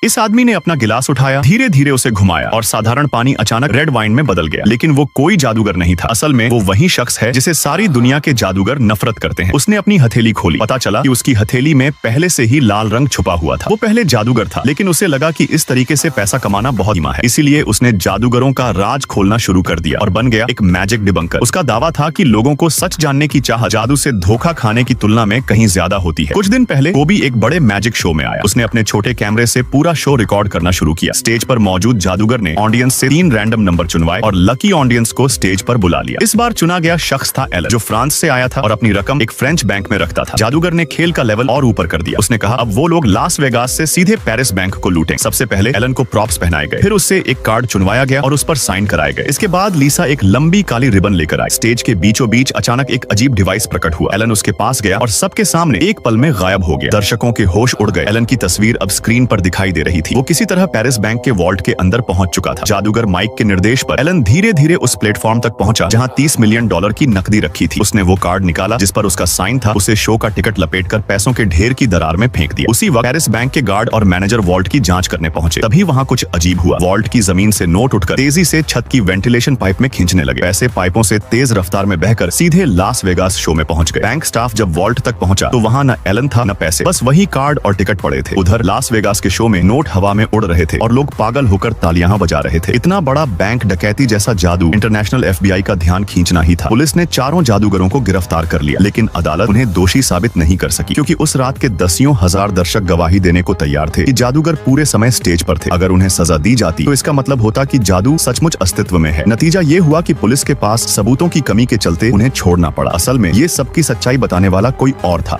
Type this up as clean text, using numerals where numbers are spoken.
इस आदमी ने अपना गिलास उठाया, धीरे धीरे उसे घुमाया और साधारण पानी अचानक रेड वाइन में बदल गया। लेकिन वो कोई जादूगर नहीं था। असल में वो वही शख्स है जिसे सारी दुनिया के जादूगर नफरत करते हैं। उसने अपनी हथेली खोली, पता चला कि उसकी हथेली में पहले से ही लाल रंग छुपा हुआ था। वो पहले जादूगर था, लेकिन उसे लगा कि इस तरीके से पैसा कमाना बहुत धीमा है, इसीलिए उसने जादूगरों का राज खोलना शुरू कर दिया और बन गया एक मैजिक डिबंकर। उसका दावा था कि लोगों को सच जानने की चाह जादू से धोखा खाने की तुलना में कहीं ज्यादा होती है। कुछ दिन पहले वो भी एक बड़े मैजिक शो में आया। उसने अपने छोटे कैमरे से पूरा शो रिकॉर्ड करना शुरू किया। स्टेज पर मौजूद जादूगर ने ऑडियंस से 3 रैंडम नंबर चुनवाए और लकी ऑडियंस को स्टेज पर बुला लिया। इस बार चुना गया शख्स था एलन, जो फ्रांस से आया था और अपनी रकम एक फ्रेंच बैंक में रखता था। जादूगर ने खेल का लेवल और ऊपर कर दिया। उसने कहा अब वो लोग लास वेगास से सीधे पेरिस बैंक को लूटें। सबसे पहले एलन को प्रॉप्स पहनाए गए, फिर उससे एक कार्ड चुनवाया गया और उस पर साइन कराए गए। इसके बाद लीसा एक लंबी काली रिबन लेकर आई। स्टेज के बीचों बीच अचानक एक अजीब डिवाइस प्रकट हुआ। एलन उसके पास गया और सबके सामने एक पल में गायब हो गया। दर्शकों के होश उड़ गए। एलन की तस्वीर अब स्क्रीन पर दिखाई दे रही थी। वो किसी तरह पेरिस बैंक के वॉल्ट के अंदर पहुंच चुका था। जादूगर माइक के निर्देश पर एलन धीरे धीरे उस प्लेटफॉर्म तक पहुंचा जहां $30 मिलियन की नकदी रखी थी। उसने वो कार्ड निकाला जिस पर उसका साइन था, उसे शो का टिकट लपेटकर पैसों के ढेर की दरार में फेंक दिया। उसी वक्त पेरिस बैंक के गार्ड और मैनेजर वॉल्ट की जांच करने पहुंचे। तभी वहां कुछ अजीब हुआ। वॉल्ट की जमीन से नोट उठकर तेजी से छत की वेंटिलेशन पाइप में खींचने लगे। पैसे पाइपों से तेज रफ्तार में बहकर सीधे लास वेगास शो में पहुंच गए। बैंक स्टाफ जब वॉल्ट तक पहुंचा तो वहां न एलन था न पैसे, बस वही कार्ड और टिकट पड़े थे। उधर लास वेगास के शो में नोट हवा में उड़ रहे थे और लोग पागल होकर तालियां बजा रहे थे। इतना बड़ा बैंक डकैती जैसा जादू इंटरनेशनल FBI का ध्यान खींचना ही था। पुलिस ने चारों जादूगरों को गिरफ्तार कर लिया, लेकिन अदालत उन्हें दोषी साबित नहीं कर सकी, क्योंकि उस रात के दसियों हजार दर्शक गवाही देने को तैयार थे कि जादूगर पूरे समय स्टेज पर थे। अगर उन्हें सजा दी जाती तो इसका मतलब होता कि जादू सचमुच अस्तित्व में है। नतीजा ये हुआ कि पुलिस के पास सबूतों की कमी के चलते उन्हें छोड़ना पड़ा। असल में ये सबकी सच्चाई बताने वाला कोई और था।